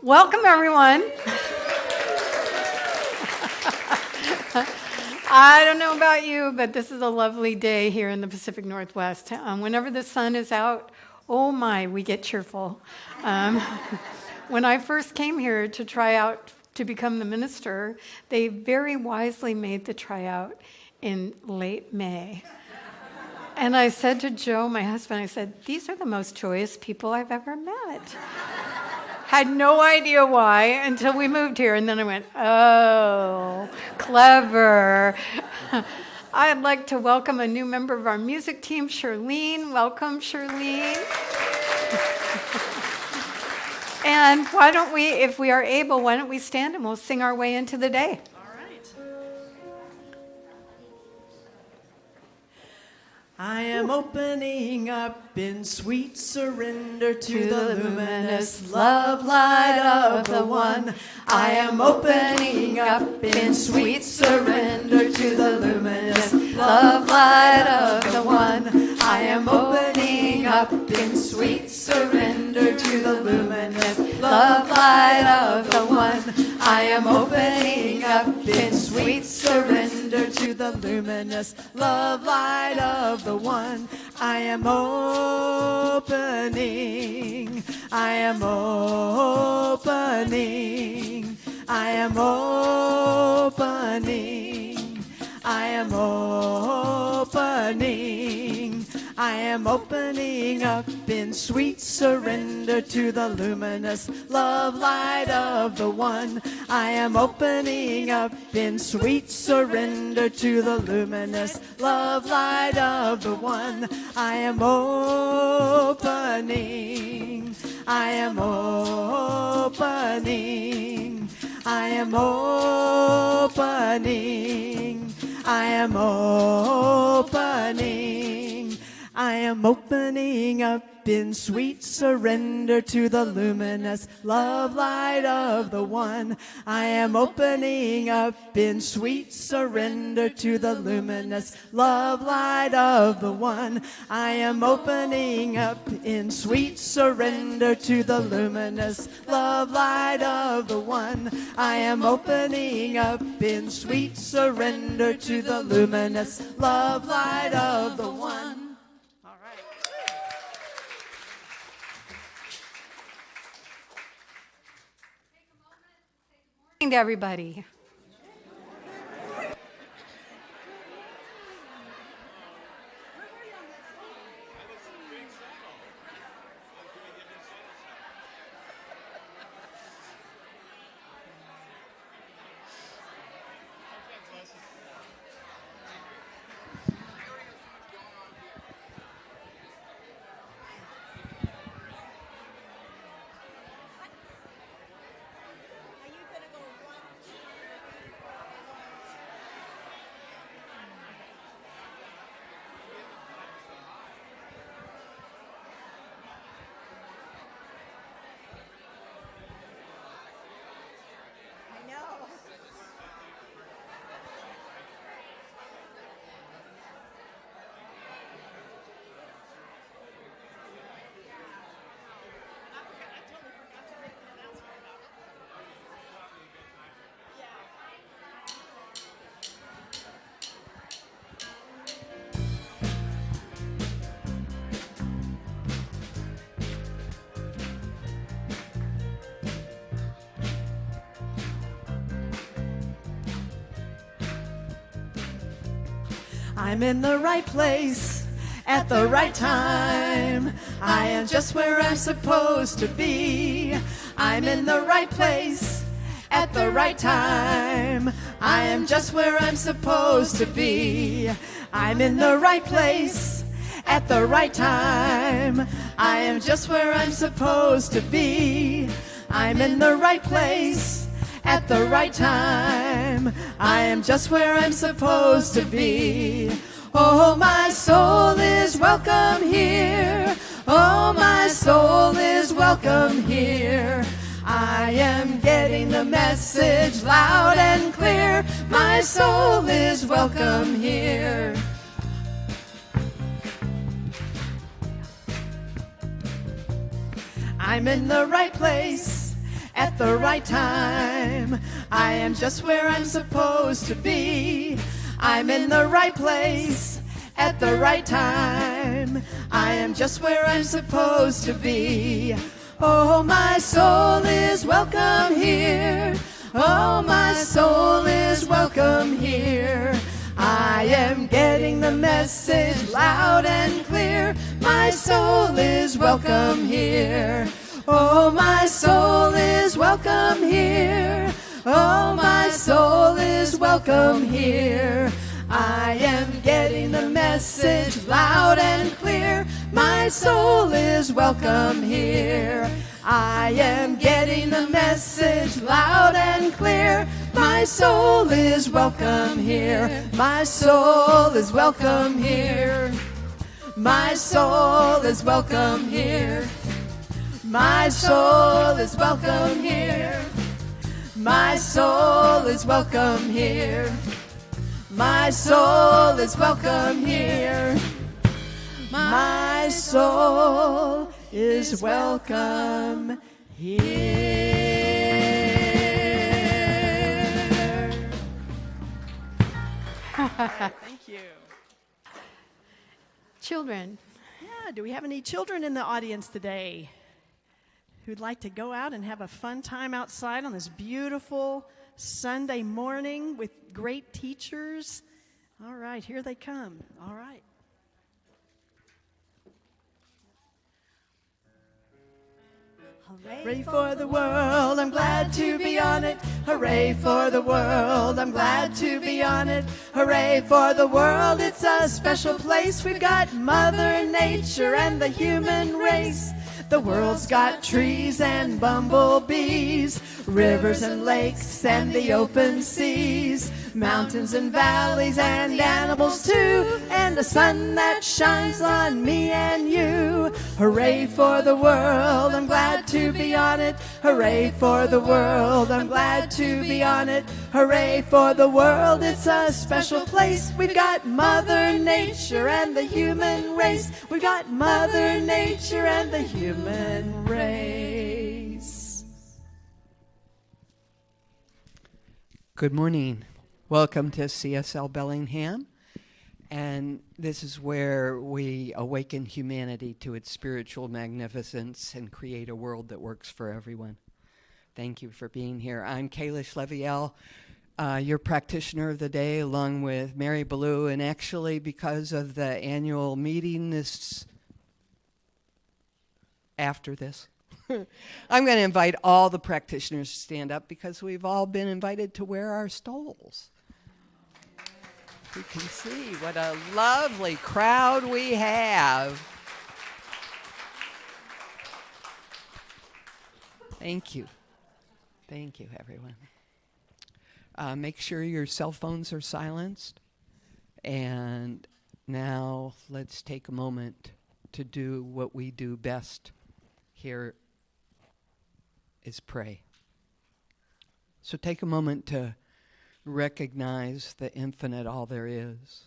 Welcome, everyone. I don't know about you, but this is a lovely day here in the Pacific Northwest. Whenever the sun is out, oh my, we get cheerful. When I first came here to try out to become the minister, they very wisely made the tryout in late May. And I said to Joe, my husband, I said, these are the most joyous people I've ever met. Had no idea why until we moved here. And then I went, oh, clever. I'd like to welcome a new member of our music team, Charlene. Welcome, Charlene. And why don't we, if we are able, why don't we stand and we'll sing our way into the day. I am opening up in sweet surrender to the luminous love light of the One. I am opening up in sweet surrender to the luminous love light of the One. I am opening up in sweet surrender to the luminous love light of the One. I am opening up in sweet surrender to the luminous love light of the One. I am opening, I am opening, I am opening, I am opening, I am opening up in sweet surrender to the luminous love light of the One. I am opening up in sweet surrender to the luminous love light of the One. I am opening, I am opening, I am opening, I am opening, I am opening up in sweet surrender to the luminous love light of the One. I am opening up in sweet surrender to the luminous love light of the One. I am opening up in sweet surrender to the luminous love light of the One. I am opening up in sweet surrender to the luminous love light of the One. To everybody. I'm in the right place at the right time. I am just where I'm supposed to be. I'm in the right place at the right time. I am just where I'm supposed to be. I'm in the right place at the right time. I am just where I'm supposed to be. I'm in the right place at the right time. I am just where I'm supposed to be. Oh, my soul is welcome here. Oh, my soul is welcome here. I am getting the message loud and clear. My soul is welcome here. I'm in the right place at the right time. I am just where I'm supposed to be. I'm in the right place at the right time. I am just where I'm supposed to be. Oh, my soul is welcome here. Oh, my soul is welcome here. I am getting the message loud and clear. My soul is welcome here. Oh, my soul is welcome here. Oh, my soul is welcome here. I am getting the message loud and clear. My soul is welcome here. I am getting the message loud and clear. My soul is welcome here. My soul is welcome here. My soul is welcome here. My soul is welcome here. My soul is welcome here. My soul is welcome here. My soul is welcome here. Thank you. Children, Yeah, do we have any children in the audience today who'd like to go out and have a fun time outside on this beautiful Sunday morning with great teachers? All right, here they come. All right. Hooray for the world, I'm glad to be on it. Hooray for the world, I'm glad to be on it. Hooray for the world, it's a special place. We've got Mother Nature and the human race. The world's got trees and bumblebees, rivers and lakes and the open seas, mountains and valleys and animals too, and a sun that shines on me and you. Hooray for the world, I'm glad to be on it. Hooray for the world, I'm glad to be on it. Hooray for the world, it's a special place. We've got Mother Nature and the human race. We've got Mother Nature and the human race. Good morning. Welcome to CSL Bellingham. And this is where we awaken humanity to its spiritual magnificence and create a world that works for everyone. Thank you for being here. I'm Kalish Leviel, your practitioner of the day, along with Mary Ballou. And actually, because of the annual meeting after this, I'm going to invite all the practitioners to stand up because we've all been invited to wear our stoles. You can see what a lovely crowd we have. Thank you. Thank you, everyone. Make sure your cell phones are silenced. And now let's take a moment to do what we do best here is pray. So take a moment to recognize the infinite all there is,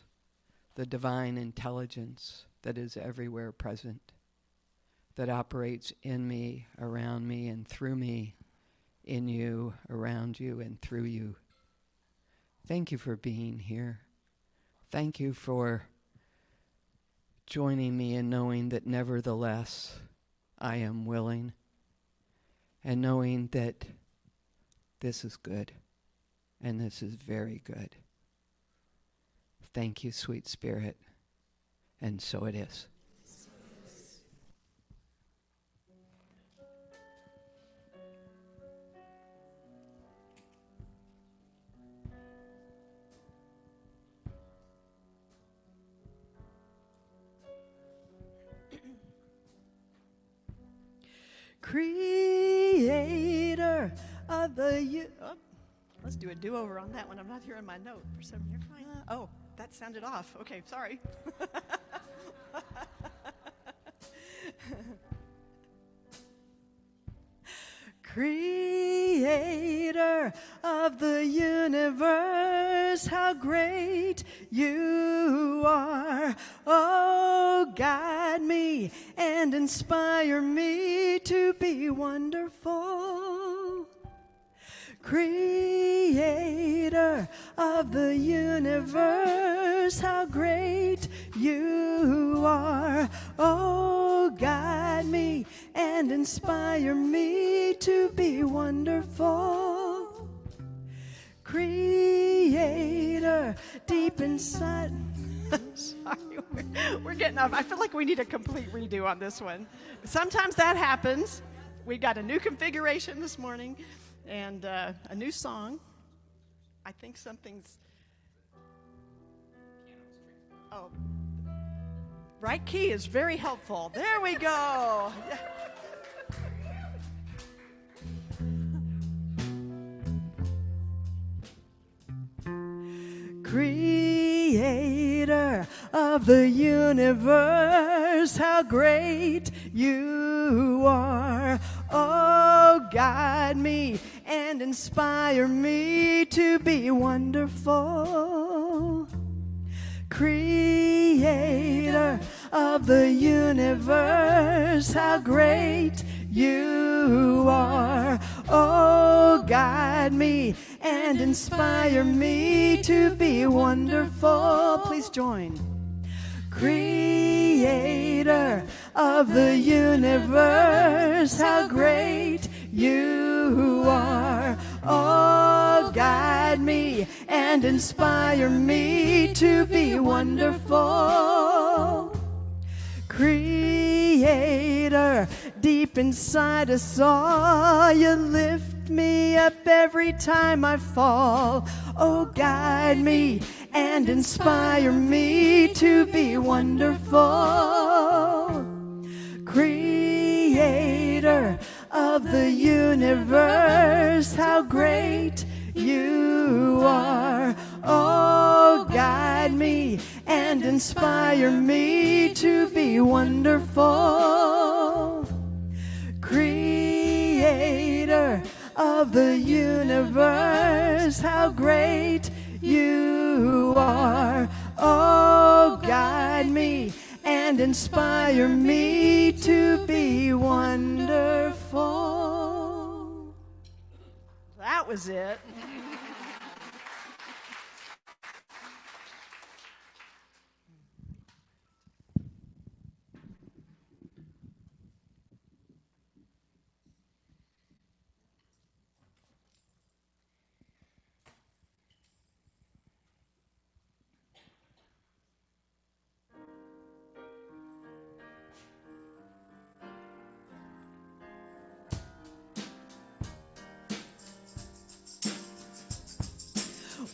the divine intelligence that is everywhere present, that operates in me, around me, and through me, in you, around you, and through you. Thank you for being here. Thank you for joining me in knowing that nevertheless I am willing, and knowing that this is good, and this is very good. Thank you, sweet Spirit, and so it is. Creator of the let's do a do-over on that one. I'm not hearing my note for some. You're fine. Oh, that sounded off. Okay, sorry. Creator of the universe, how great you are. Oh, guide me and inspire me to be wonderful. Creator of the universe, how great you are. Oh, guide me and inspire me to be wonderful. Creator deep inside. Sorry, we're getting off. I feel like we need a complete redo on this one. Sometimes that happens. We got a new configuration this morning and a new song. I think something's. Oh, right key is very helpful. There we go. Creator of the universe, how great you are. Oh, guide me and inspire me to be wonderful. Creator of the universe, how great you are. Oh, guide me and inspire me to be wonderful. Please join. Creator of the universe, how great you are. Oh, guide me and inspire me to be wonderful. Creator, deep inside us all, you lift me up every time I fall. Oh, guide me and inspire me to be wonderful. Creator of the universe, how great you are. Oh, guide me and inspire me to be wonderful. Creator of the universe, how great you are. Oh, guide me and inspire me to be wonderful. That was it.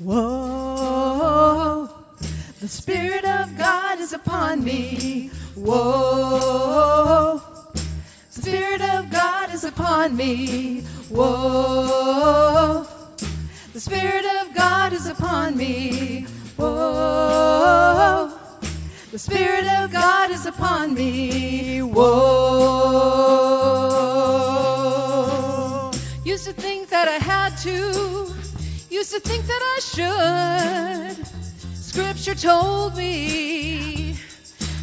Whoa, the Spirit of God is upon me. Whoa, the Spirit of God is upon me. Whoa, the Spirit of God is upon me. Whoa, the Spirit of God is upon me. Whoa. Used to think that I had to. Used to think that I should. Scripture told me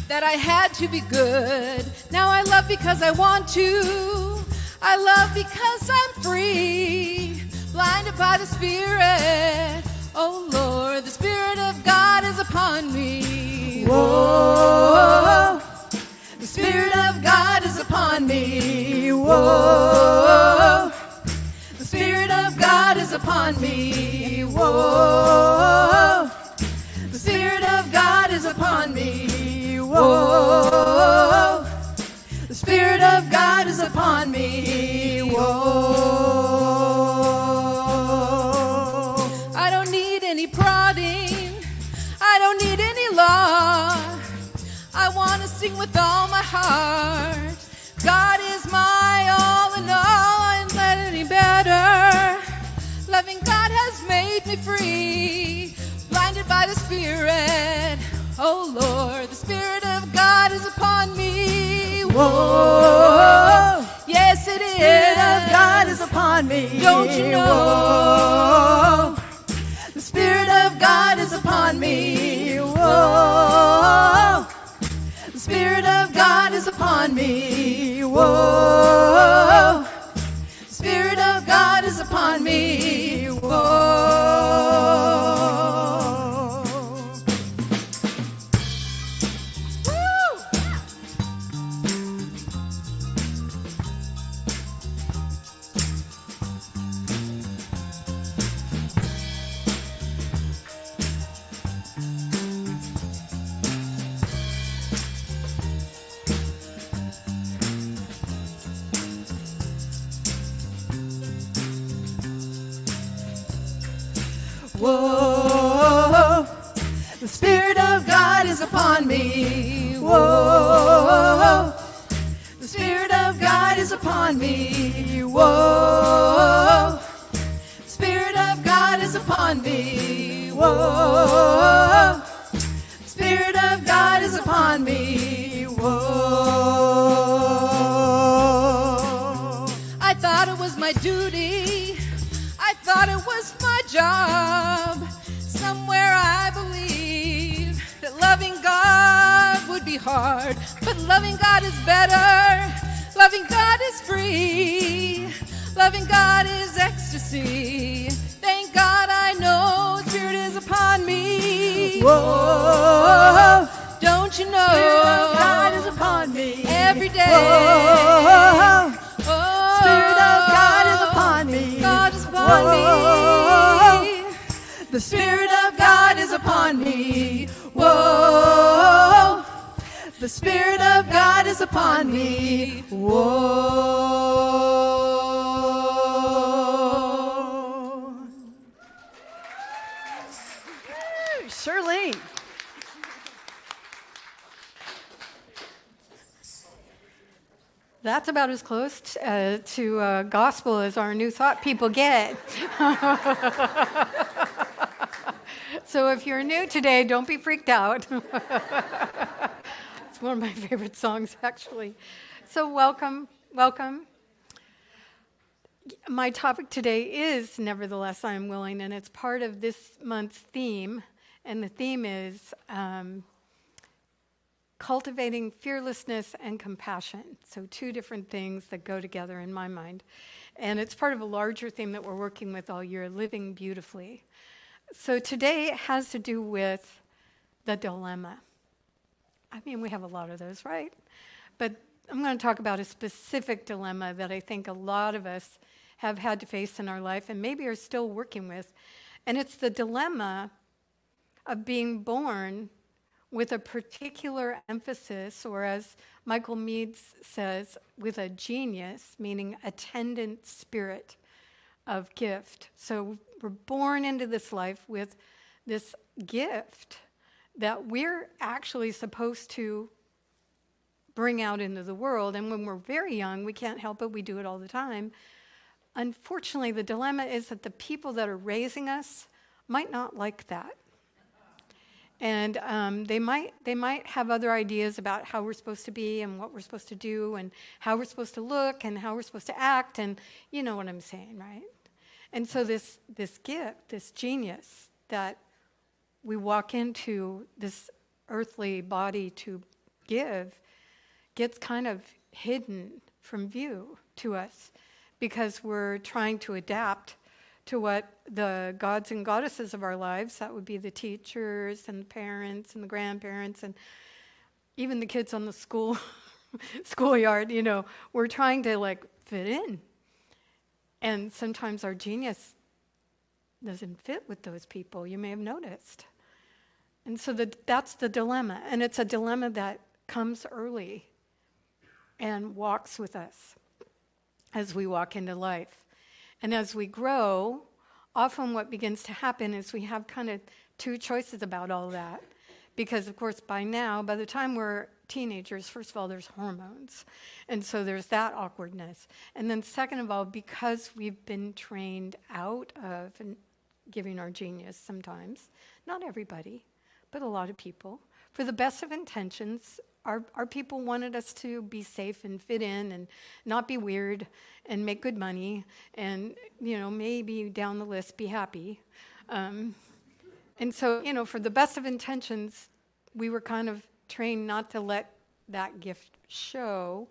that I had to be good. Now I love because I want to. I love because I'm free. Blinded by the Spirit. Oh Lord, the Spirit of God is upon me. Whoa, the Spirit of God is upon me. Whoa, the Spirit of God is upon me. Whoa, the Spirit of God is upon me. Whoa, the Spirit of God is upon me. Whoa. I don't need any prodding. I don't need any law. I want to sing with all my heart. God is my all in all. I ain't let any better. Loving God has made me free. Blinded by the Spirit. Oh Lord, the Spirit of God is upon me. Whoa, yes it is. The Spirit of God is upon me. Don't you know? Whoa. The Spirit of God is upon me. Whoa, the Spirit of God is upon me. Whoa, the Spirit of God God is upon me. Whoa. Whoa, the Spirit of God is upon me. Whoa, the Spirit of God is upon me. Whoa, the Spirit of God is upon me. Whoa, the Spirit of God is upon me. Whoa. I thought it was my duty. I thought it was my job. Somewhere I believed that loving God would be hard. But loving God is better. Loving God is free. Loving God is ecstasy. Thank God I know Spirit is upon me. Whoa. Don't you know Spirit of God is upon me every day. Whoa. Oh, Spirit of God is upon me. God is upon me. The Spirit of God is upon me. Whoa. The Spirit of God is upon me. Whoa. Shirley. That's about as close to gospel as our new thought people get. So if you're new today, don't be freaked out. It's one of my favorite songs, actually. So welcome, welcome. My topic today is Nevertheless I Am Willing, and it's part of this month's theme. And the theme is cultivating fearlessness and compassion. So two different things that go together in my mind. And it's part of a larger theme that we're working with all year, living beautifully. So today it has to do with the dilemma. I mean, we have a lot of those, right? But I'm going to talk about a specific dilemma that I think a lot of us have had to face in our life and maybe are still working with. And it's the dilemma of being born with a particular emphasis, or as Michael Meads says, with a genius, meaning attendant spirit of gift. So we're born into this life with this gift that we're actually supposed to bring out into the world. And when we're very young, we can't help it. We do it all the time. Unfortunately, the dilemma is that the people that are raising us might not like that. And they might have other ideas about how we're supposed to be and what we're supposed to do and how we're supposed to look and how we're supposed to act, and you know what I'm saying, right? And so this gift, this genius that we walk into this earthly body to give gets kind of hidden from view to us because we're trying to adapt to what the gods and goddesses of our lives, that would be the teachers and the parents and the grandparents and even the kids on the schoolyard, you know, we're trying to like fit in. And sometimes our genius doesn't fit with those people, you may have noticed. And so that's the dilemma. And it's a dilemma that comes early and walks with us as we walk into life. And as we grow, often what begins to happen is we have kind of two choices about all that. Because, of course, by the time we're teenagers, first of all, there's hormones. And so there's that awkwardness. And then second of all, because we've been trained out of giving our genius sometimes, not everybody, but a lot of people, for the best of intentions, our people wanted us to be safe and fit in and not be weird and make good money and, you know, maybe down the list be happy. And so, you know, for the best of intentions, we were kind of trained not to let that gift show.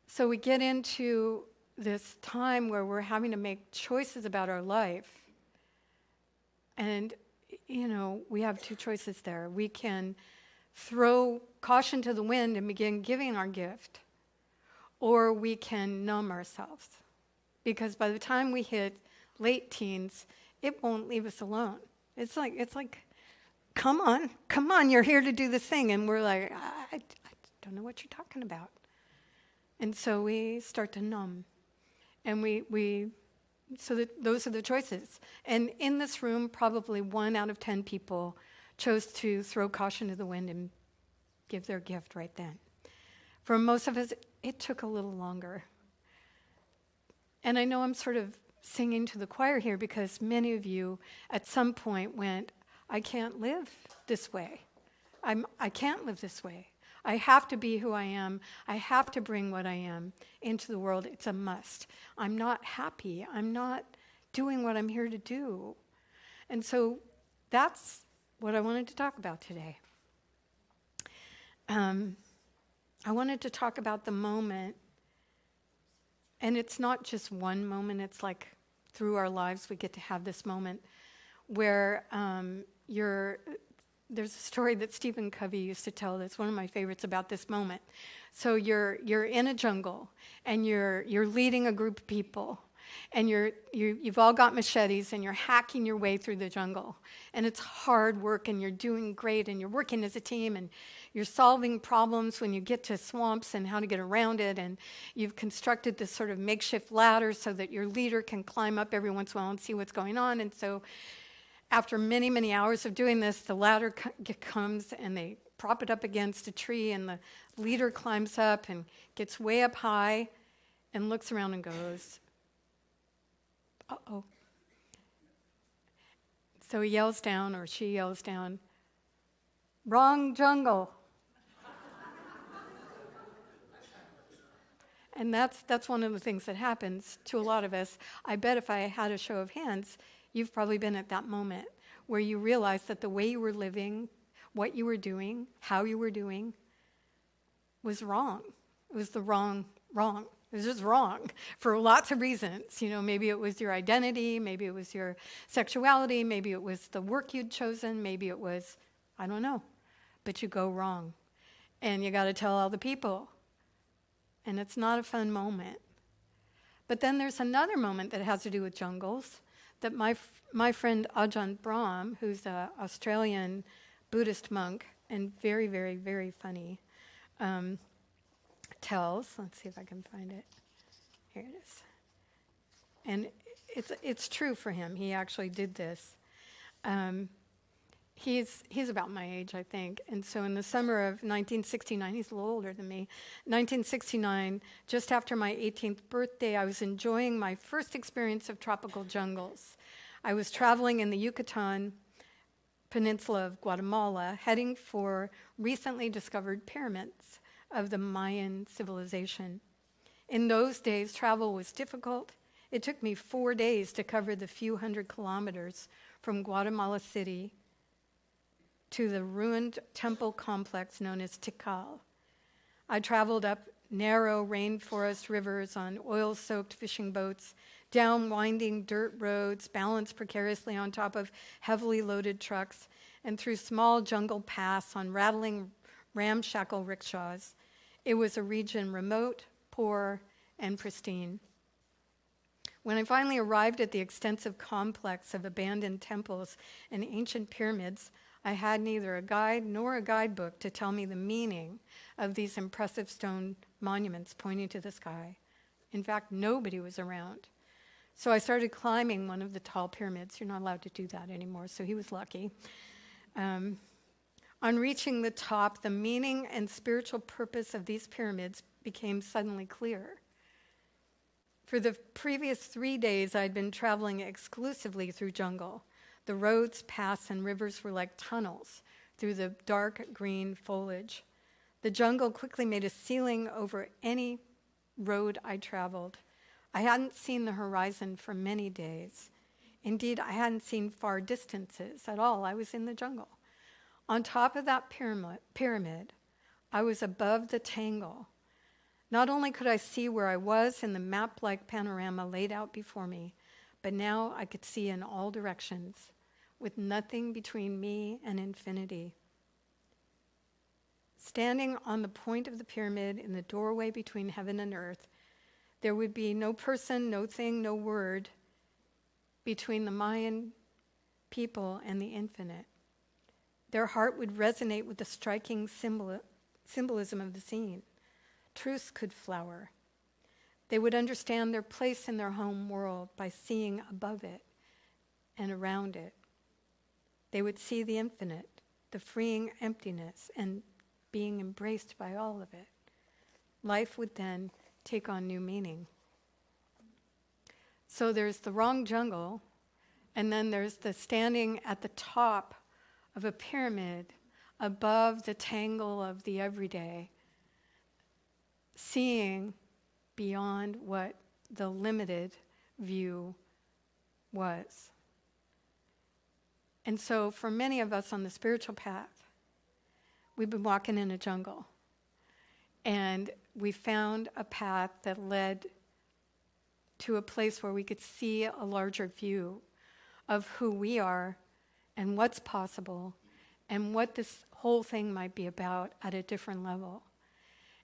So we get into this time where we're having to make choices about our life. And, we have two choices there. We can throw caution to the wind and begin giving our gift, or we can numb ourselves. Because by the time we hit late teens, it won't leave us alone. It's like, come on, you're here to do this thing. And we're like, I don't know what you're talking about. And so we start to numb. And those are the choices. And in this room, probably 1 out of 10 people chose to throw caution to the wind and give their gift right then. For most of us, it took a little longer. And I know I'm sort of singing to the choir here because many of you at some point went, I can't live this way. I can't live this way. I have to be who I am. I have to bring what I am into the world. It's a must. I'm not happy. I'm not doing what I'm here to do. And so that's what I wanted to talk about today. I wanted to talk about the moment, and it's not just one moment. It's like through our lives we get to have this moment where there's a story that Stephen Covey used to tell that's one of my favorites about this moment. So you're in a jungle, and you're leading a group of people, and you've all got machetes, and you're hacking your way through the jungle. And it's hard work, and you're doing great, and you're working as a team, and you're solving problems when you get to swamps and how to get around it, and you've constructed this sort of makeshift ladder so that your leader can climb up every once in a while and see what's going on. And so after many, many hours of doing this, the ladder comes and they prop it up against a tree, and the leader climbs up and gets way up high and looks around and goes, uh-oh. So he yells down, or she yells down, wrong jungle. And that's one of the things that happens to a lot of us. I bet if I had a show of hands, you've probably been at that moment where you realize that the way you were living, what you were doing, how you were doing was wrong. It was the wrong. It was just wrong for lots of reasons. Maybe it was your identity, maybe it was your sexuality, maybe it was the work you'd chosen, maybe it was, I don't know. But you go wrong. And you got to tell all the people. And it's not a fun moment. But then there's another moment that has to do with jungles that my friend Ajahn Brahm, who's an Australian Buddhist monk and very, very, very funny, tells. Let's see if I can find it. Here it is. And it's true for him. He actually did this. He's about my age, I think. And so in the summer of 1969, he's a little older than me, 1969, just after my 18th birthday, I was enjoying my first experience of tropical jungles. I was traveling in the Yucatan Peninsula of Guatemala, heading for recently discovered pyramids of the Mayan civilization. In those days, travel was difficult. It took me 4 days to cover the few hundred kilometers from Guatemala City to the ruined temple complex known as Tikal. I traveled up narrow rainforest rivers on oil-soaked fishing boats, down winding dirt roads balanced precariously on top of heavily loaded trucks, and through small jungle paths on rattling ramshackle rickshaws. It was a region remote, poor, and pristine. When I finally arrived at the extensive complex of abandoned temples and ancient pyramids, I had neither a guide nor a guidebook to tell me the meaning of these impressive stone monuments pointing to the sky. In fact, nobody was around. So I started climbing one of the tall pyramids. You're not allowed to do that anymore, so he was lucky. On reaching the top, the meaning and spiritual purpose of these pyramids became suddenly clear. For the previous 3 days, I'd been traveling exclusively through jungle. The roads, paths, and rivers were like tunnels through the dark green foliage. The jungle quickly made a ceiling over any road I traveled. I hadn't seen the horizon for many days. Indeed, I hadn't seen far distances at all. I was in the jungle. On top of that pyramid, I was above the tangle Not only could I see where I was in the map-like panorama laid out before me, but now I could see in all directions, with nothing between me and infinity. Standing on the point of the pyramid in the doorway between heaven and earth, there would be no person, no thing, no word between the Mayan people and the infinite. Their heart would resonate with the striking symbolism of the scene. Truths could flower. They would understand their place in their home world by seeing above it and around it. They would see the infinite, the freeing emptiness, and being embraced by all of it. Life would then take on new meaning. So there's the wrong jungle, and then there's the standing at the top of a pyramid above the tangle of the everyday, seeing beyond what the limited view was. And so for many of us on the spiritual path, we've been walking in a jungle, and we found a path that led to a place where we could see a larger view of who we are and what's possible and what this whole thing might be about at a different level.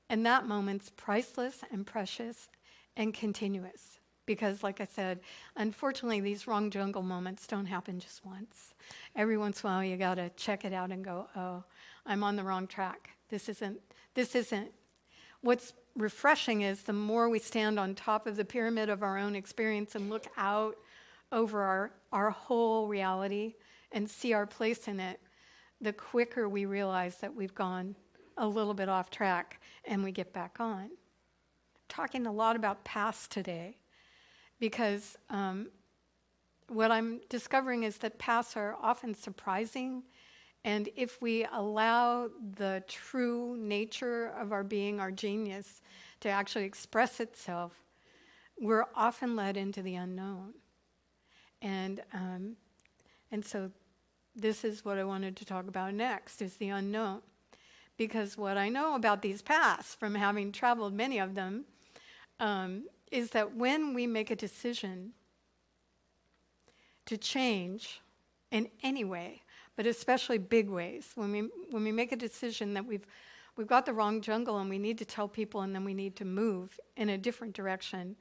And that moment's priceless and precious and continuous. Because, like I said, unfortunately, these wrong jungle moments don't happen just once. Every once in a while, you got to check it out and go, oh, I'm on the wrong track. This isn't. What's refreshing is the more we stand on top of the pyramid of our own experience and look out over our whole reality and see our place in it, the quicker we realize that we've gone a little bit off track and we get back on. Talking a lot about past today, because what I'm discovering is that pasts are often surprising, and if we allow the true nature of our being, our genius, to actually express itself, we're often led into the unknown. And so this is what I wanted to talk about next, is the unknown. Because what I know about these paths, from having traveled many of them, is that when we make a decision to change in any way, but especially big ways, when we make a decision that we've got the wrong jungle and we need to tell people and then we need to move in a different direction,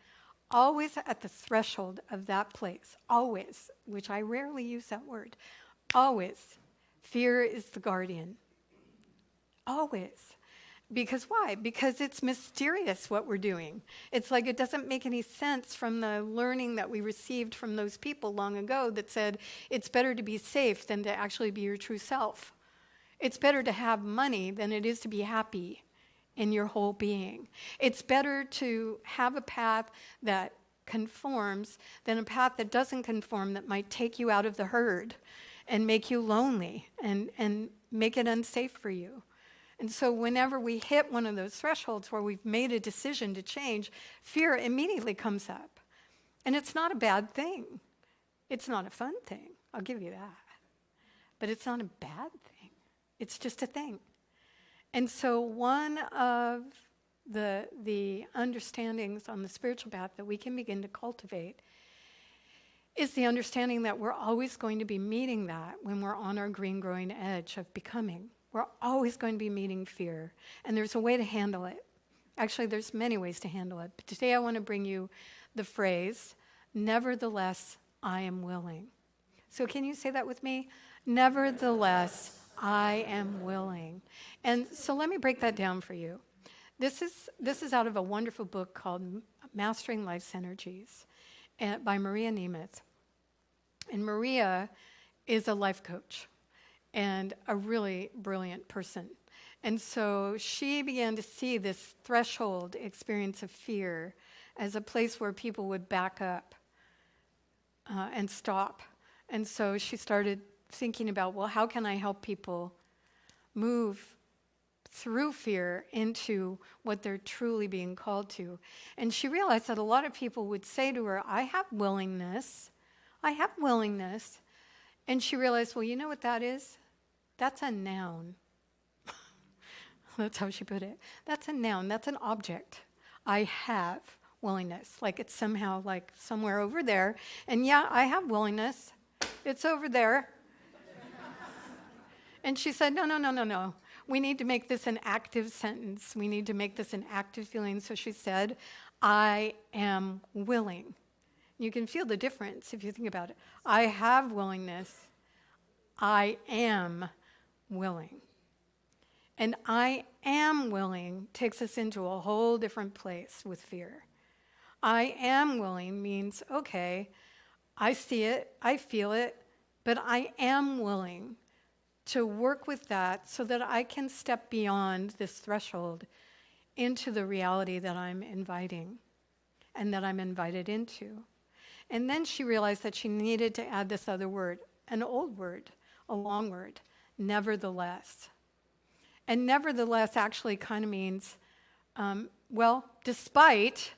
always at the threshold of that place, always, which I rarely use that word, always, fear is the guardian. Always. Because why? Because it's mysterious what we're doing. It's like it doesn't make any sense from the learning that we received from those people long ago that said it's better to be safe than to actually be your true self. It's better to have money than it is to be happy in your whole being. It's better to have a path that conforms than a path that doesn't conform, that might take you out of the herd and make you lonely and make it unsafe for you. And so whenever we hit one of those thresholds where we've made a decision to change, fear immediately comes up. And it's not a bad thing. It's not a fun thing. I'll give you that. But it's not a bad thing. It's just a thing. And so one of the understandings on the spiritual path that we can begin to cultivate is the understanding that we're always going to be meeting that when we're on our green growing edge of becoming. We're always going to be meeting fear, and there's a way to handle it. Actually, there's many ways to handle it, but today I want to bring you the phrase, nevertheless, I am willing. So can you say that with me? Nevertheless, I am willing. And so let me break that down for you. This is out of a wonderful book called Mastering Life's Energies by Maria Nemeth. And Maria is a life coach and a really brilliant person. And so she began to see this threshold experience of fear as a place where people would back up and stop. And so she started thinking about, well, how can I help people move through fear into what they're truly being called to? And she realized that a lot of people would say to her, I have willingness. And she realized, well, you know what that is? That's a noun. That's how she put it. That's a noun. That's an object. I have willingness, like it's somehow like somewhere over there. And yeah, I have willingness. It's over there. And she said, no, no, no, no, no. We need to make this an active sentence. We need to make this an active feeling. So she said, I am willing. You can feel the difference if you think about it. I have willingness. I am willing. And I am willing takes us into a whole different place with fear. I am willing means, okay, I see it, I feel it, but I am willing to work with that so that I can step beyond this threshold into the reality that I'm inviting and that I'm invited into. And then she realized that she needed to add this other word, an old word, a long word, nevertheless. And nevertheless actually kind of means, despite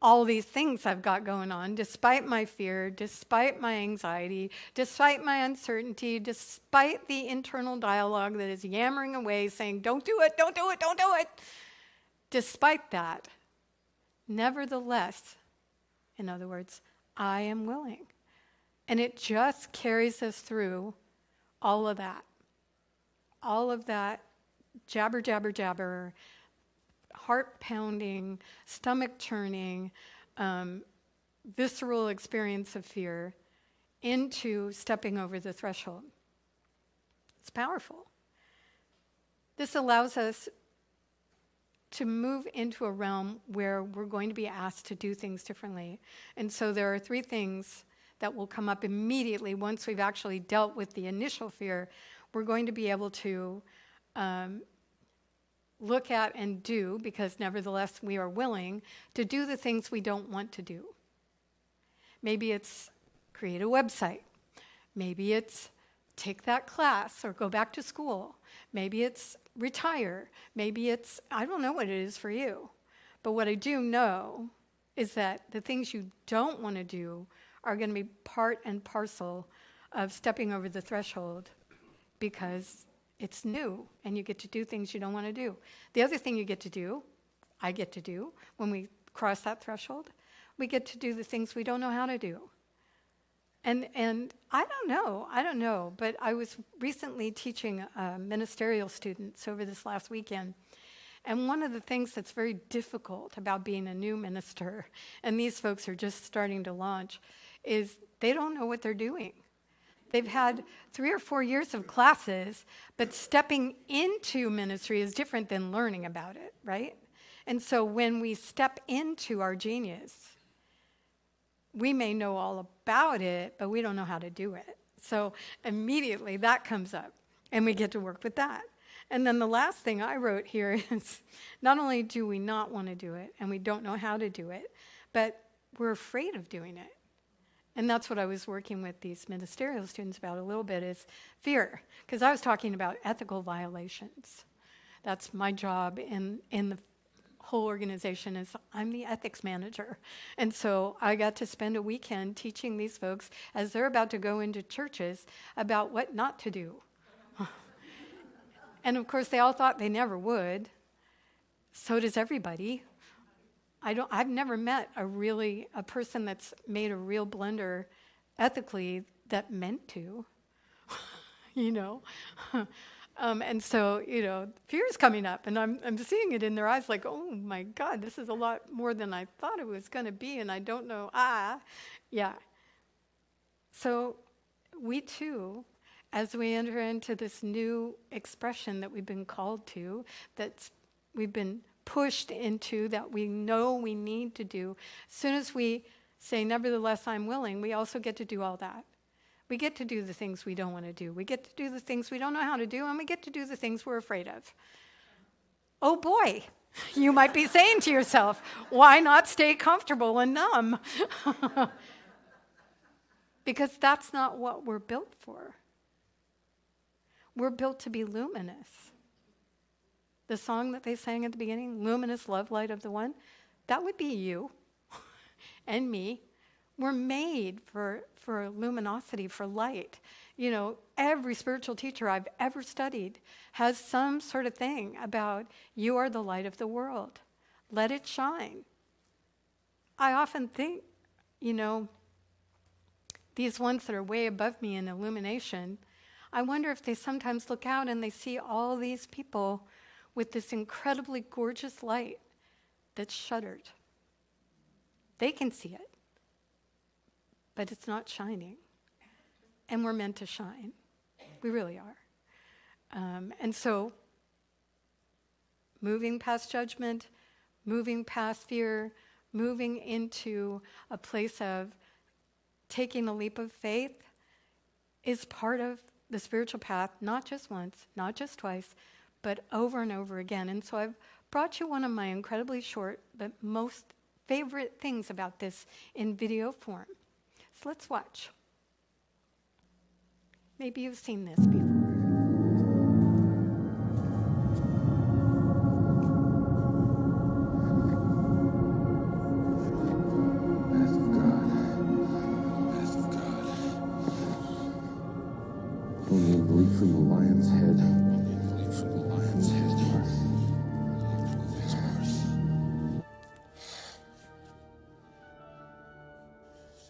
all these things I've got going on, despite my fear, despite my anxiety, despite my uncertainty, despite the internal dialogue that is yammering away saying, don't do it, don't do it, don't do it. Despite that, nevertheless, in other words, I am willing. And it just carries us through all of that jabber, jabber, jabber, heart pounding, stomach churning, visceral experience of fear into stepping over the threshold. It's powerful. This allows us to move into a realm where we're going to be asked to do things differently. And so there are 3 things that will come up immediately once we've actually dealt with the initial fear. We're going to be able to look at and do, because nevertheless we are willing to do the things we don't want to do. Maybe it's create a website. Maybe it's take that class or go back to school. Maybe it's retire. Maybe it's, I don't know what it is for you. But what I do know is that the things you don't want to do are going to be part and parcel of stepping over the threshold, because it's new and you get to do things you don't want to do. The other thing you get to do, I get to do, when we cross that threshold, we get to do the things we don't know how to do. And I don't know, but I was recently teaching ministerial students over this last weekend. And one of the things that's very difficult about being a new minister, and these folks are just starting to launch, is they don't know what they're doing. They've had 3 or 4 years of classes, but stepping into ministry is different than learning about it, right? And so when we step into our genius, we may know all about it, but we don't know how to do it. So immediately that comes up, and we get to work with that. And then the last thing I wrote here is, not only do we not want to do it, and we don't know how to do it, but we're afraid of doing it. And that's what I was working with these ministerial students about a little bit, is fear. Because I was talking about ethical violations. That's my job in the whole organization, is I'm the ethics manager. And so I got to spend a weekend teaching these folks as they're about to go into churches about what not to do. And of course, they all thought they never would. So does everybody. I've never met a person that's made a real blunder ethically that meant to, and so, fear's coming up, and I'm seeing it in their eyes like, oh my God, this is a lot more than I thought it was going to be, and I don't know, yeah. So we too, as we enter into this new expression that we've been called to, that we've been pushed into, that we know we need to do, as soon as we say, nevertheless, I'm willing, we also get to do all that. We get to do the things we don't want to do. We get to do the things we don't know how to do, and we get to do the things we're afraid of. Oh boy, you might be saying to yourself, why not stay comfortable and numb? Because that's not what we're built for. We're built to be luminous. The song that they sang at the beginning, Luminous Love Light of the One, that would be you and me. We're made for luminosity, for light. Every spiritual teacher I've ever studied has some sort of thing about you are the light of the world. let it shine. I often think, these ones that are way above me in illumination, I wonder if they sometimes look out and they see all these people with this incredibly gorgeous light that's shuttered. They can see it, but it's not shining. And we're meant to shine. We really are. And so, moving past judgment, moving past fear, moving into a place of taking a leap of faith is part of the spiritual path, not just once, not just twice, but over and over again. And so I've brought you one of my incredibly short but most favorite things about this in video form. So let's watch. Maybe you've seen this before. Only a bleak from the lion's head.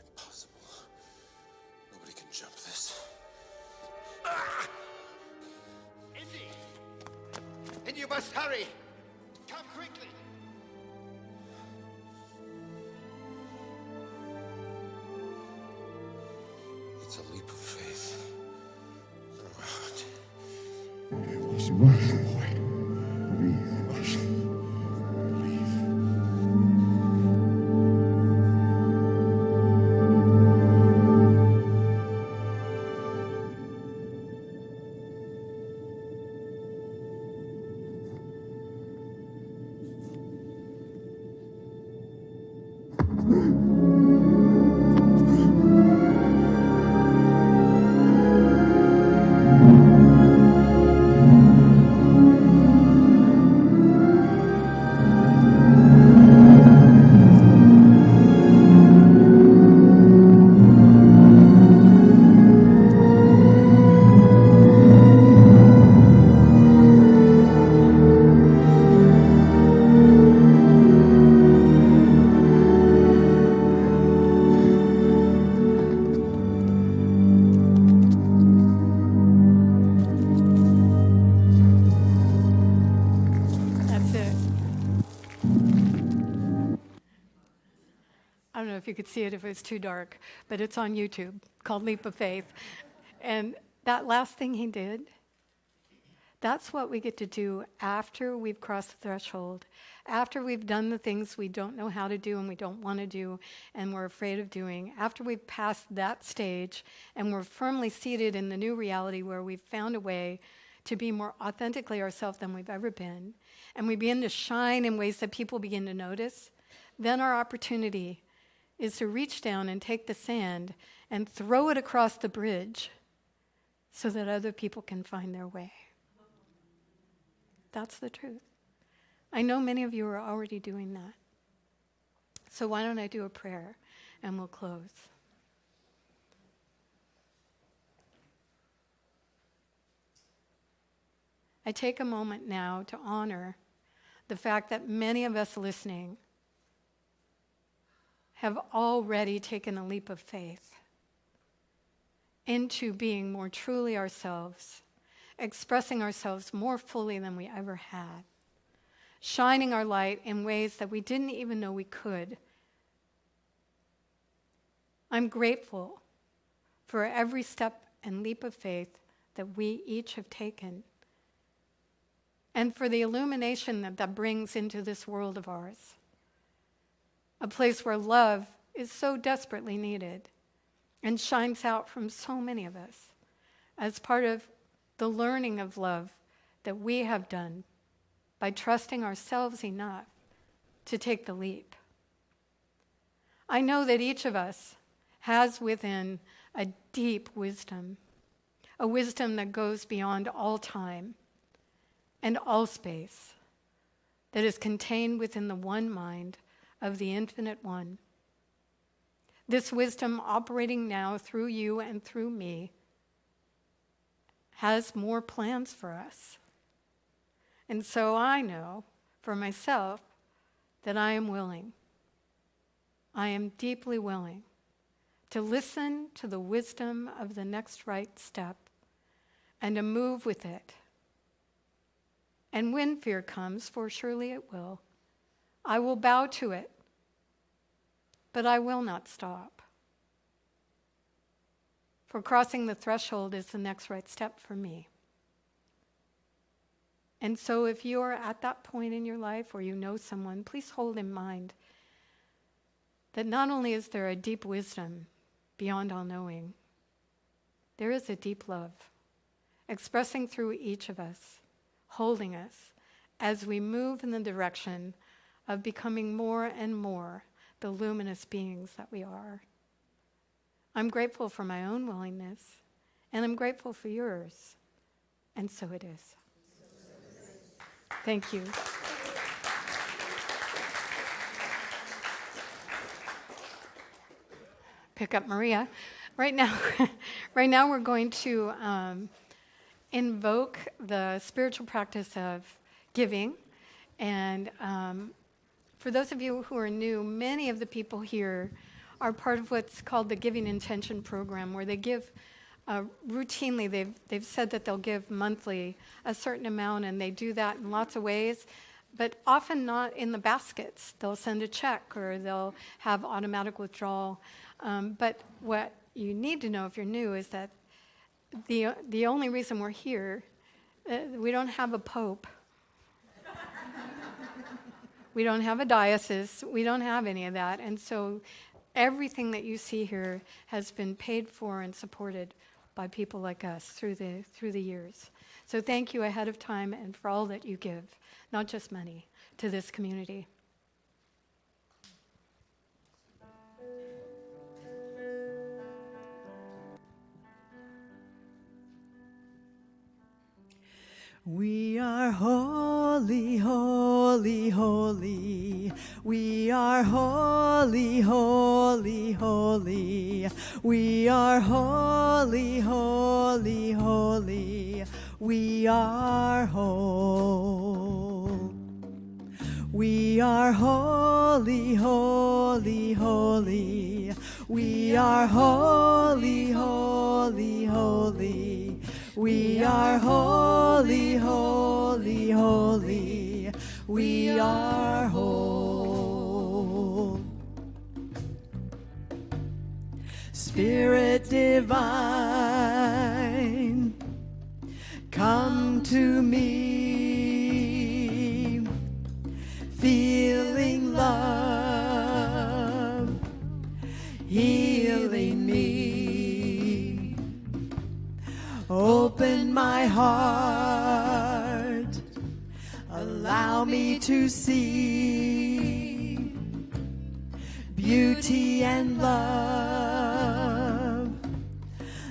Impossible. Nobody can jump this. Indy, you must hurry. Come quickly. It's a leap of faith. Throw out. Impossible. Leave. I don't know if you could see it if it was too dark, but it's on YouTube called Leap of Faith. And that last thing he did, that's what we get to do after we've crossed the threshold, after we've done the things we don't know how to do and we don't want to do and we're afraid of doing, after we've passed that stage and we're firmly seated in the new reality where we've found a way to be more authentically ourselves than we've ever been, and we begin to shine in ways that people begin to notice, then our opportunity is to reach down and take the sand and throw it across the bridge so that other people can find their way. That's the truth. I know many of you are already doing that. So why don't I do a prayer and we'll close. I take a moment now to honor the fact that many of us listening have already taken a leap of faith into being more truly ourselves, expressing ourselves more fully than we ever had, shining our light in ways that we didn't even know we could. I'm grateful for every step and leap of faith that we each have taken, and for the illumination that brings into this world of ours, a place where love is so desperately needed and shines out from so many of us as part of the learning of love that we have done by trusting ourselves enough to take the leap. I know that each of us has within a deep wisdom, a wisdom that goes beyond all time and all space, that is contained within the one mind of the Infinite One. This wisdom operating now through you and through me has more plans for us. And so I know for myself that I am willing, I am deeply willing to listen to the wisdom of the next right step and to move with it. And when fear comes, for surely it will, I will bow to it, but I will not stop. For crossing the threshold is the next right step for me. And so if you are at that point in your life or you know someone, please hold in mind that not only is there a deep wisdom beyond all knowing, there is a deep love expressing through each of us, holding us as we move in the direction of becoming more and more the luminous beings that we are. I'm grateful for my own willingness, and I'm grateful for yours, and so it is. Thank you. Pick up Maria. Right now we're going to invoke the spiritual practice of giving. And for those of you who are new, many of the people here are part of what's called the Giving Intention Program, where they give routinely. They've said that they'll give monthly a certain amount, and they do that in lots of ways, but often not in the baskets. They'll send a check or they'll have automatic withdrawal. But what you need to know if you're new is that the only reason we're here, we don't have a pope. We don't have a diocese. We don't have any of that. And so everything that you see here has been paid for and supported by people like us through the years. So thank you ahead of time and for all that you give, not just money, to this community. We are holy, holy, holy. We are holy, holy, holy. We are holy, holy, holy. We are whole. We are holy, holy, holy. We are holy, holy, holy. We are holy, holy, holy. We are whole. Spirit divine, come to me, feeling love, healing me. Open my heart, allow me to see beauty and love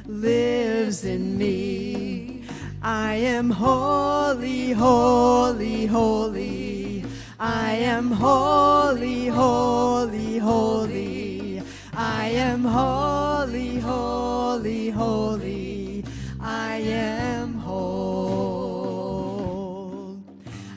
lives in me. I am holy, holy, holy. I am holy, holy, holy. I am holy, holy, holy. I am whole.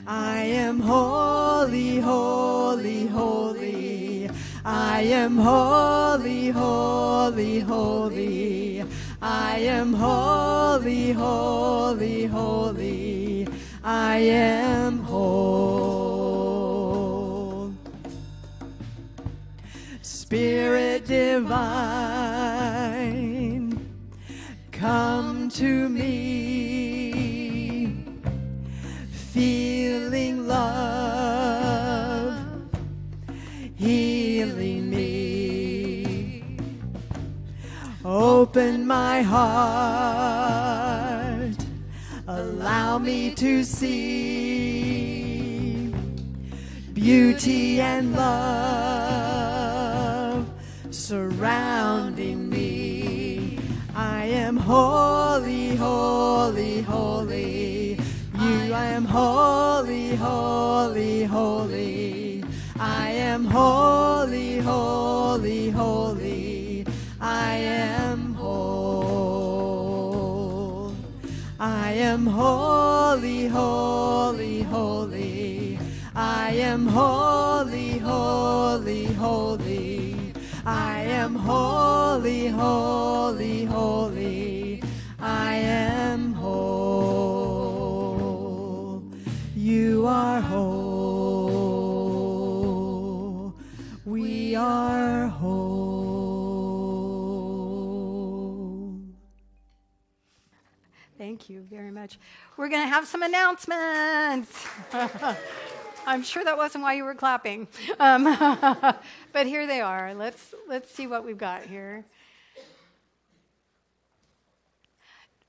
I am holy, holy, holy. I am holy, holy, holy. I am holy, holy, holy. I am whole. Spirit divine, come to me, feeling love, healing me. Open my heart, allow me to see beauty and love surrounding me. I am holy, holy, holy. I am holy, holy, holy. I am holy, holy, holy. I am whole. I am holy, holy, holy. I am holy, holy, holy. I am holy, holy, holy. I am whole. You are whole. We are whole. Thank you very much. We're going to have some announcements. I'm sure that wasn't why you were clapping. But here they are. Let's see what we've got here.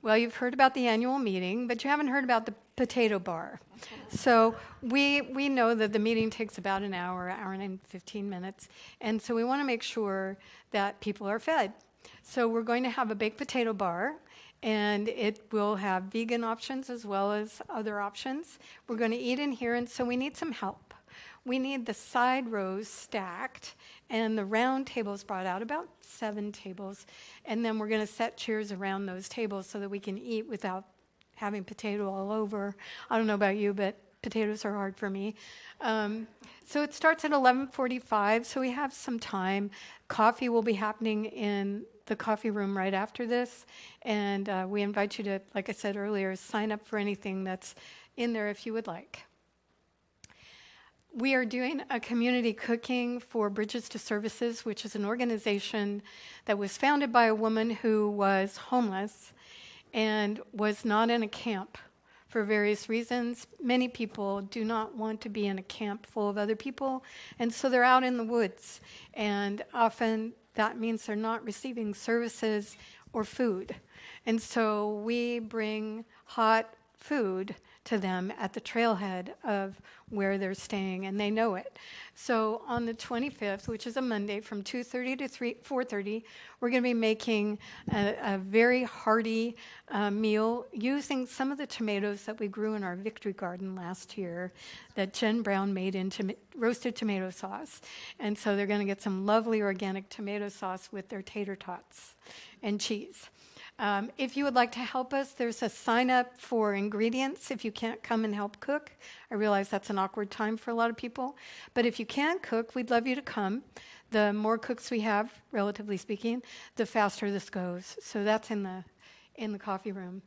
Well, you've heard about the annual meeting, but you haven't heard about the potato bar. So we know that the meeting takes about an hour and 15 minutes, and so we want to make sure that people are fed. So we're going to have a baked potato bar, and it will have vegan options as well as other options. We're going to eat in here, and so we need some help. We need the side rows stacked and the round tables brought out, about 7 tables. And then we're going to set chairs around those tables so that we can eat without having potato all over. I don't know about you, but potatoes are hard for me. So it starts at 11:45, so we have some time. Coffee will be happening in the coffee room right after this. And we invite you to, like I said earlier, sign up for anything that's in there if you would like. We are doing a community cooking for Bridges to Services, which is an organization that was founded by a woman who was homeless and was not in a camp for various reasons. Many people do not want to be in a camp full of other people, and so they're out in the woods. And often that means they're not receiving services or food. And so we bring hot food to them at the trailhead of where they're staying, and they know it. So on the 25th, which is a Monday, from 2:30 to 4:30, we're going to be making a very hearty meal using some of the tomatoes that we grew in our victory garden last year that Jen Brown made into roasted tomato sauce. And so they're going to get some lovely organic tomato sauce with their tater tots and cheese. If you would like to help us, there's a sign up for ingredients if you can't come and help cook. I realize that's an awkward time for a lot of people, but if you can cook, we'd love you to come. The more cooks we have, relatively speaking, the faster this goes. So that's in the coffee room.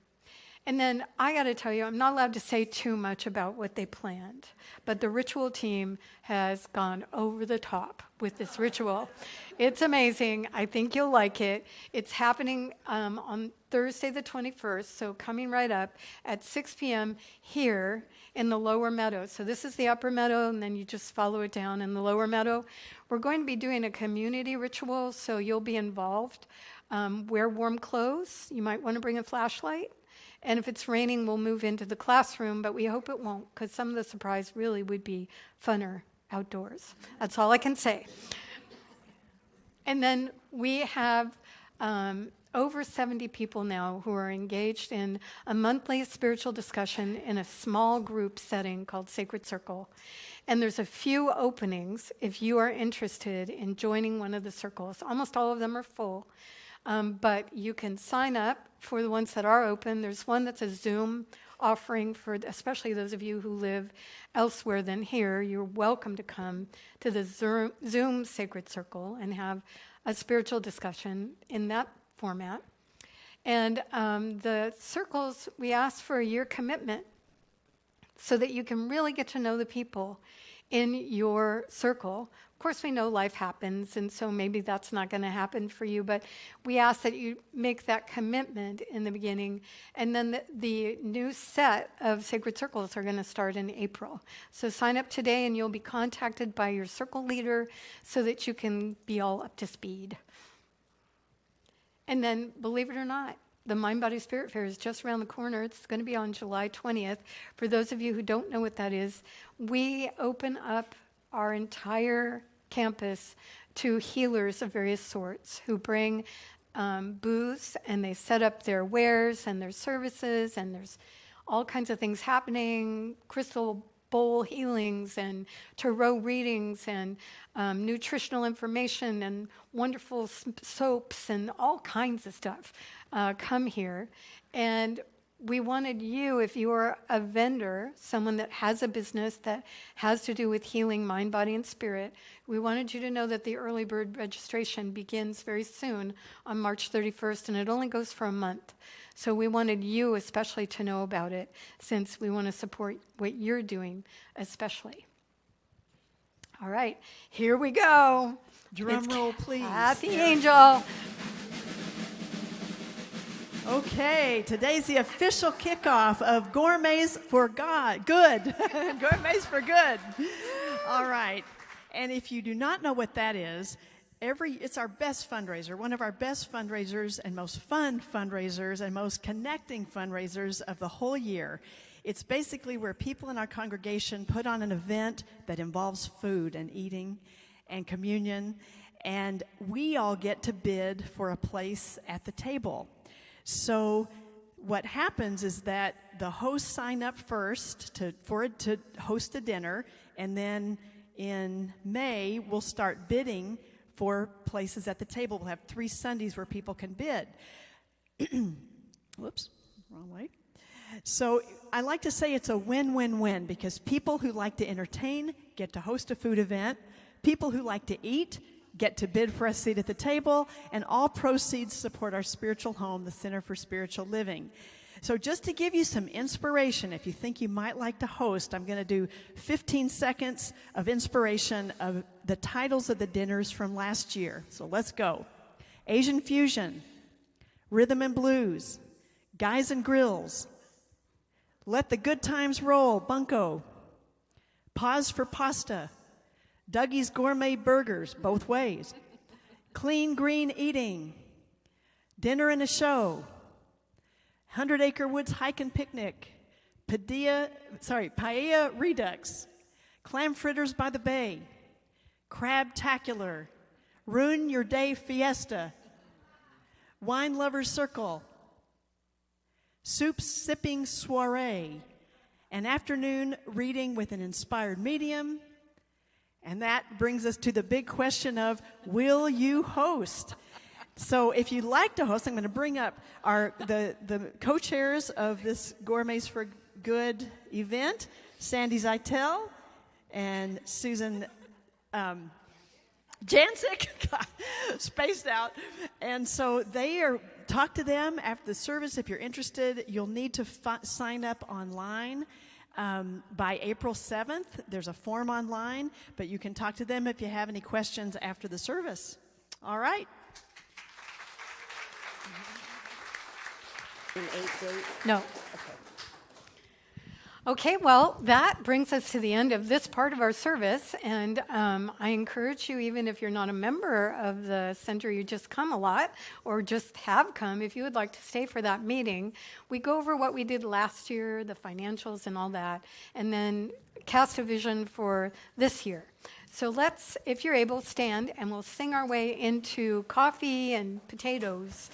And then I got to tell you, I'm not allowed to say too much about what they planned, but the ritual team has gone over the top with this ritual. It's amazing. I think you'll like it. It's happening on Thursday the 21st, so coming right up at 6 p.m. here in the lower meadow. So this is the upper meadow, and then you just follow it down in the lower meadow. We're going to be doing a community ritual, so you'll be involved. Wear warm clothes. You might want to bring a flashlight. And if it's raining, we'll move into the classroom, but we hope it won't, because some of the surprise really would be funner outdoors. That's all I can say. And then we have over 70 people now who are engaged in a monthly spiritual discussion in a small group setting called Sacred Circle. And there's a few openings if you are interested in joining one of the circles. Almost all of them are full. But you can sign up for the ones that are open. There's one that's a Zoom offering for especially those of you who live elsewhere than here. You're welcome to come to the Zoom Sacred Circle and have a spiritual discussion in that format. And the circles, we ask for a year commitment so that you can really get to know the people in your circle. Of course, we know life happens, and so maybe that's not going to happen for you, but we ask that you make that commitment in the beginning, and then the new set of Sacred Circles are going to start in April. So sign up today, and you'll be contacted by your circle leader so that you can be all up to speed. And then, believe it or not, the Mind, Body, Spirit Fair is just around the corner. It's going to be on July 20th. For those of you who don't know what that is, we open up our entire campus to healers of various sorts who bring booths, and they set up their wares and their services, and there's all kinds of things happening, crystal bowl healings and tarot readings and nutritional information and wonderful soaps and all kinds of stuff come here. And we wanted you, if you are a vendor, someone that has a business that has to do with healing mind, body, and spirit, we wanted you to know that the early bird registration begins very soon on March 31st, and it only goes for a month. So we wanted you especially to know about it, since we want to support what you're doing especially. All right, here we go. Drum roll, please. Kathy Angel. Okay, today's the official kickoff of Gourmets for God. Good. Gourmets for Good. All right. And if you do not know what that is, it's our best fundraiser, one of our best fundraisers and most fun fundraisers and most connecting fundraisers of the whole year. It's basically where people in our congregation put on an event that involves food and eating and communion, and we all get to bid for a place at the table. So what happens is that the hosts sign up first to host a dinner, and then in May we'll start bidding for places at the table. We'll have 3 Sundays where people can bid. Whoops, wrong way. So I like to say it's a win-win-win, because people who like to entertain get to host a food event, people who like to eat get to bid for a seat at the table, and all proceeds support our spiritual home, the Center for Spiritual Living. So just to give you some inspiration, if you think you might like to host, I'm going to do 15 seconds of inspiration of the titles of the dinners from last year. So let's go. Asian Fusion, Rhythm and Blues, Guys and Grills, Let the Good Times Roll, Bunko, Pause for Pasta, Dougie's Gourmet Burgers, both ways, Clean Green Eating, Dinner and a Show, 100 Acre Woods Hike and Picnic, Paella Redux, Clam Fritters by the Bay, Crab-tacular, Ruin Your Day Fiesta, Wine Lovers Circle, Soup Sipping Soiree, an afternoon reading with an inspired medium. And that brings us to the big question of, will you host? So if you'd like to host, I'm going to bring up the co-chairs of this Gourmets for Good event, Sandy Zeitel and Susan Jancic, spaced out. And so talk to them after the service. If you're interested, you'll need to sign up online. By April 7th, there's a form online, but you can talk to them if you have any questions after the service. All right. An 8 date? No. Okay, well, that brings us to the end of this part of our service, and I encourage you, even if you're not a member of the center, you just come a lot, or just have come, if you would like to stay for that meeting. We go over what we did last year, the financials and all that, and then cast a vision for this year. So let's, if you're able, stand, and we'll sing our way into coffee and potatoes.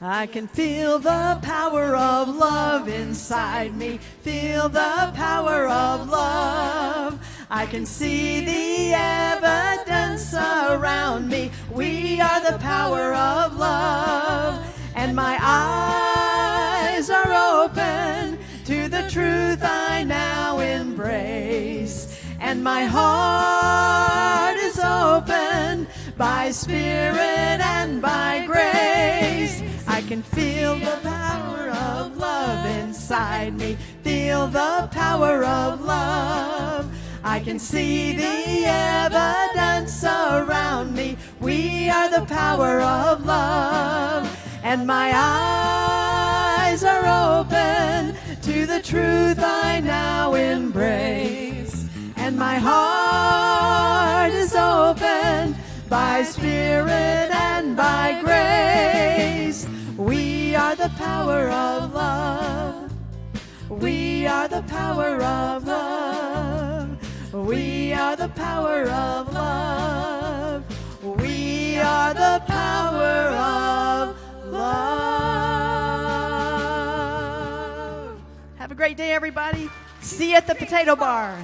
I can feel the power of love inside me. Feel the power of love. I can see the evidence around me. We are the power of love. And my eyes are open to the truth I now embrace. And my heart is open by spirit and by grace. I can feel the power of love inside me. Feel the power of love. I can see the evidence around me. We are the power of love. And my eyes are open to the truth I now embrace. And my heart is open by spirit and by grace. We are the power of love. We are the power of love. We are the power of love. We are the power of love. Have a great day, everybody. See you at the potato bar.